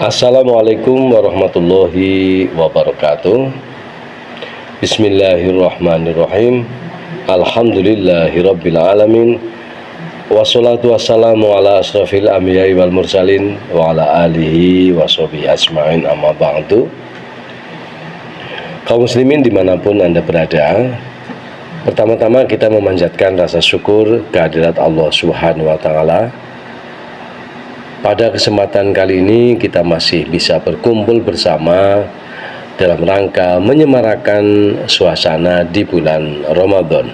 Assalamualaikum warahmatullahi wabarakatuh. Bismillahirrahmanirrahim. Alhamdulillahirabbil alamin. Wassalatu wassalamu ala asrafil anbiya'i wal mursalin wa ala alihi washabihi ajmain, amma ba'du. Kaum muslimin dimanapun Anda berada, pertama-tama kita memanjatkan rasa syukur kehadirat Allah Subhanahu wa Ta'ala. Pada kesempatan kali ini kita masih bisa berkumpul bersama dalam rangka menyemarakan suasana di bulan Ramadan.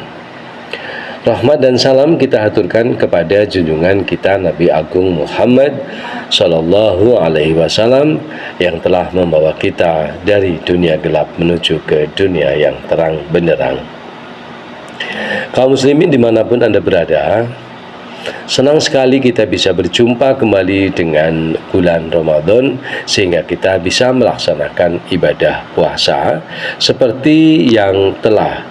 Rahmat dan salam kita haturkan kepada junjungan kita Nabi Agung Muhammad Sallallahu Alaihi Wasallam yang telah membawa kita dari dunia gelap menuju ke dunia yang terang benderang. Kaum muslimin dimanapun Anda berada, senang sekali kita bisa berjumpa kembali dengan bulan Ramadan sehingga kita bisa melaksanakan ibadah puasa seperti yang telah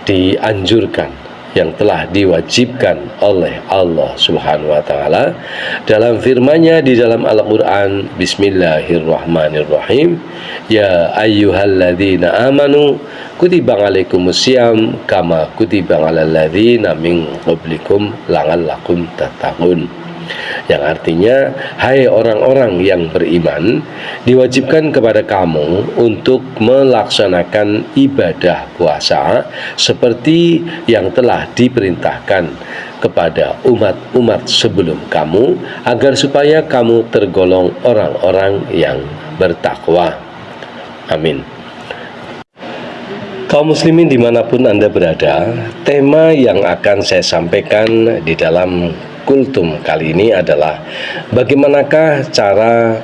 dianjurkan, yang telah diwajibkan oleh Allah Subhanahu wa Ta'ala dalam firman-Nya di dalam Al-Qur'an. Bismillahirrahmanirrahim. Ya ayyuhalladzina amanu kutiba alaikumusiyam kama kutiba alal ladzina min qablikum la'allakum tattaqun. Yang artinya, hai orang-orang yang beriman, diwajibkan kepada kamu untuk melaksanakan ibadah puasa seperti yang telah diperintahkan kepada umat-umat sebelum kamu, agar supaya kamu tergolong orang-orang yang bertakwa. Amin. Kaum muslimin dimanapun Anda berada, tema yang akan saya sampaikan di dalam kultum kali ini adalah bagaimanakah cara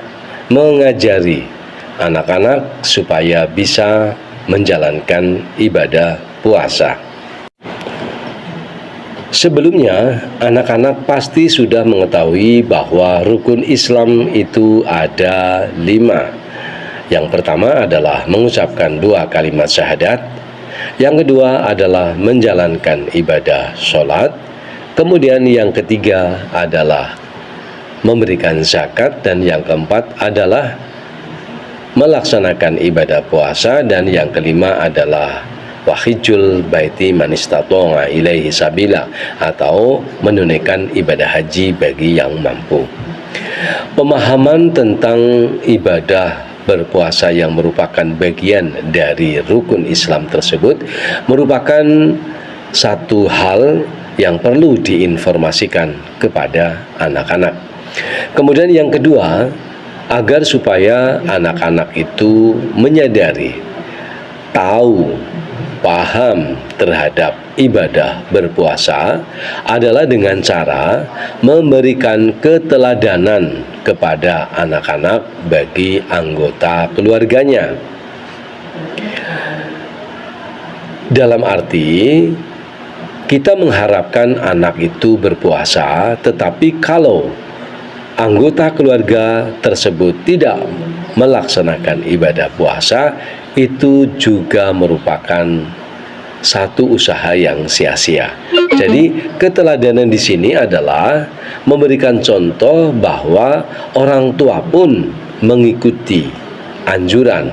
mengajari anak-anak supaya bisa menjalankan ibadah puasa. Sebelumnya, anak-anak pasti sudah mengetahui bahwa rukun Islam itu ada 5. Yang pertama adalah mengucapkan 2 kalimat syahadat. Yang kedua adalah menjalankan ibadah sholat. Kemudian yang ketiga adalah memberikan zakat, dan yang keempat adalah melaksanakan ibadah puasa, dan yang kelima adalah wahijul baiti manistato'a ilaihi sabila, atau menunaikan ibadah haji bagi yang mampu. Pemahaman tentang ibadah berpuasa yang merupakan bagian dari rukun Islam tersebut merupakan satu hal yang perlu diinformasikan kepada anak-anak. Kemudian yang kedua, agar supaya anak-anak itu menyadari, tahu, paham terhadap ibadah berpuasa adalah dengan cara memberikan keteladanan kepada anak-anak bagi anggota keluarganya. Dalam arti, kita mengharapkan anak itu berpuasa, tetapi kalau anggota keluarga tersebut tidak melaksanakan ibadah puasa, itu juga merupakan satu usaha yang sia-sia. Jadi keteladanan di sini adalah memberikan contoh bahwa orang tua pun mengikuti anjuran,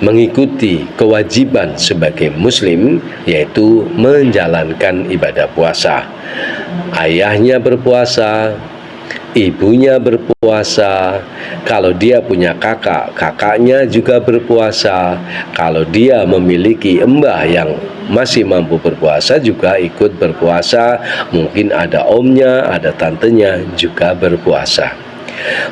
mengikuti kewajiban sebagai muslim, yaitu menjalankan ibadah puasa. Ayahnya berpuasa, ibunya berpuasa, kalau dia punya kakak, kakaknya juga berpuasa, kalau dia memiliki embah yang masih mampu berpuasa juga ikut berpuasa, mungkin ada omnya, ada tantenya juga berpuasa.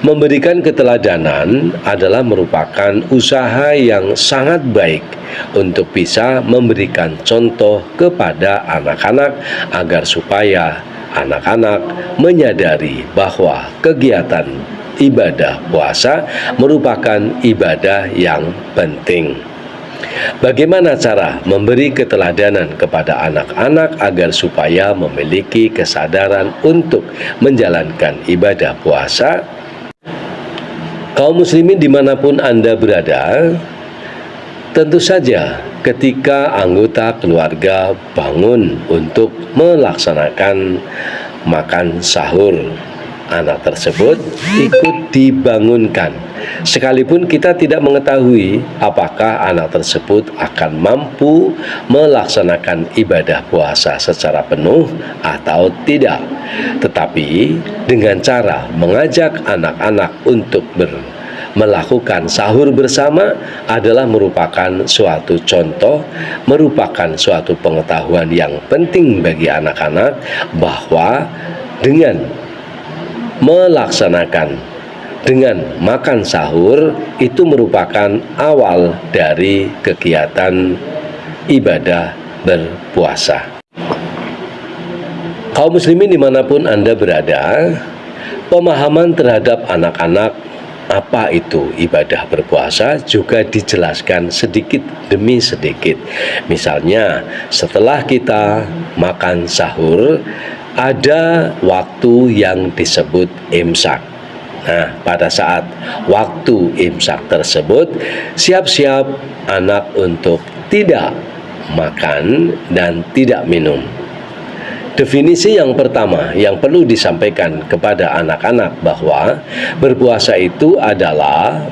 Memberikan keteladanan adalah merupakan usaha yang sangat baik untuk bisa memberikan contoh kepada anak-anak agar supaya anak-anak menyadari bahwa kegiatan ibadah puasa merupakan ibadah yang penting. Bagaimana cara memberi keteladanan kepada anak-anak agar supaya memiliki kesadaran untuk menjalankan ibadah puasa? Kaum muslimin dimanapun Anda berada, tentu saja ketika anggota keluarga bangun untuk melaksanakan makan sahur, anak tersebut ikut dibangunkan sekalipun kita tidak mengetahui apakah anak tersebut akan mampu melaksanakan ibadah puasa secara penuh atau tidak. Tetapi dengan cara mengajak anak-anak untuk melakukan sahur bersama adalah merupakan suatu contoh, merupakan suatu pengetahuan yang penting bagi anak-anak bahwa dengan makan sahur itu merupakan awal dari kegiatan ibadah berpuasa. Kaum muslimin dimanapun Anda berada, pemahaman terhadap anak-anak apa itu ibadah berpuasa juga dijelaskan sedikit demi sedikit. Misalnya, setelah kita makan sahur, ada waktu yang disebut imsak. Nah, pada saat waktu imsak tersebut, siap-siap anak untuk tidak makan dan tidak minum. Definisi yang pertama yang perlu disampaikan kepada anak-anak bahwa berpuasa itu adalah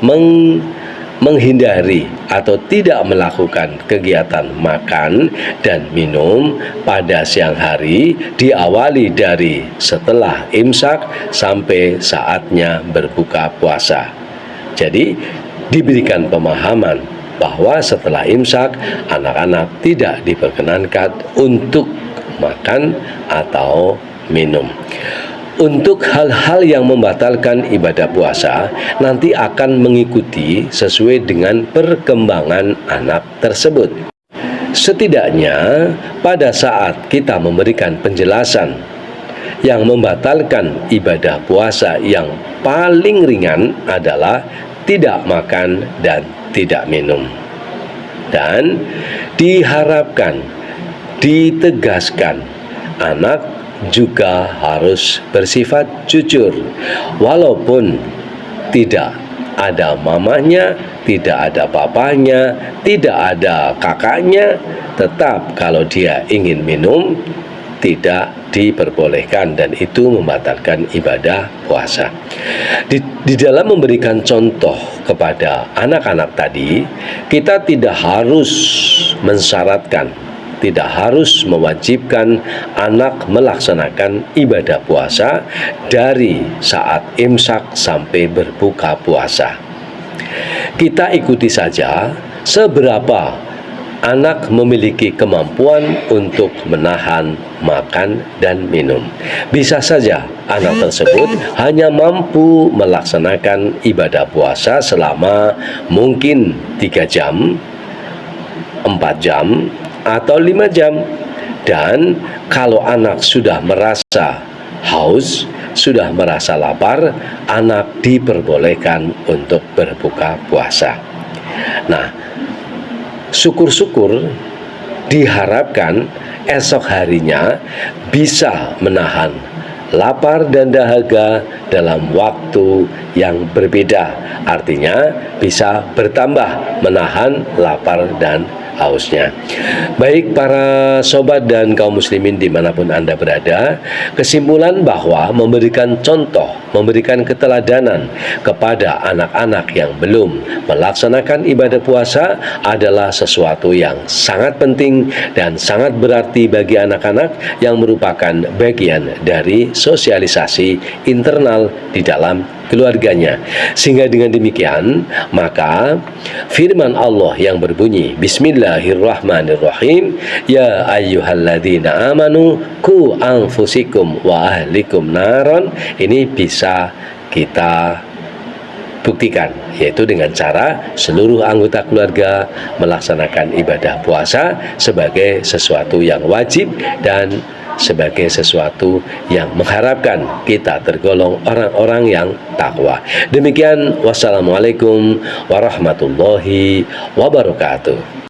menghindari atau tidak melakukan kegiatan makan dan minum pada siang hari, diawali dari setelah imsak sampai saatnya berbuka puasa. Jadi diberikan pemahaman bahwa setelah imsak anak-anak tidak diperkenankan untuk makan atau minum. Untuk hal-hal yang membatalkan ibadah puasa nanti akan mengikuti sesuai dengan perkembangan anak tersebut. Setidaknya pada saat kita memberikan penjelasan yang membatalkan ibadah puasa, yang paling ringan adalah tidak makan dan tidak minum. Dan diharapkan, ditegaskan, anak juga harus bersifat jujur. Walaupun tidak ada mamanya, tidak ada papanya, tidak ada kakaknya, tetap kalau dia ingin minum tidak diperbolehkan dan itu membatalkan ibadah puasa. Di dalam memberikan contoh kepada anak-anak tadi, kita tidak harus mensyaratkan, tidak harus mewajibkan anak melaksanakan ibadah puasa dari saat imsak sampai berbuka puasa. Kita ikuti saja seberapa anak memiliki kemampuan untuk menahan makan dan minum. Bisa saja anak tersebut hanya mampu melaksanakan ibadah puasa selama mungkin 3 jam, 4 jam, atau 5 jam. Dan kalau anak sudah merasa haus, sudah merasa lapar, anak diperbolehkan untuk berbuka puasa. Nah, syukur-syukur diharapkan esok harinya bisa menahan lapar dan dahaga dalam waktu yang berbeda. Artinya bisa bertambah menahan lapar dan hausnya. Baik para sobat dan kaum muslimin dimanapun Anda berada, kesimpulan bahwa memberikan contoh, memberikan keteladanan kepada anak-anak yang belum melaksanakan ibadah puasa adalah sesuatu yang sangat penting dan sangat berarti bagi anak-anak, yang merupakan bagian dari sosialisasi internal di dalam keluarganya. Sehingga dengan demikian, maka firman Allah yang berbunyi Bismillahirrahmanirrahim, ya ayyuhalladzina amanu qu anfusikum wa ahlikum naron, ini bisa kita buktikan, yaitu dengan cara seluruh anggota keluarga melaksanakan ibadah puasa sebagai sesuatu yang wajib dan sebagai sesuatu yang mengharapkan kita tergolong orang-orang yang takwa. Demikian, wassalamualaikum warahmatullahi wabarakatuh.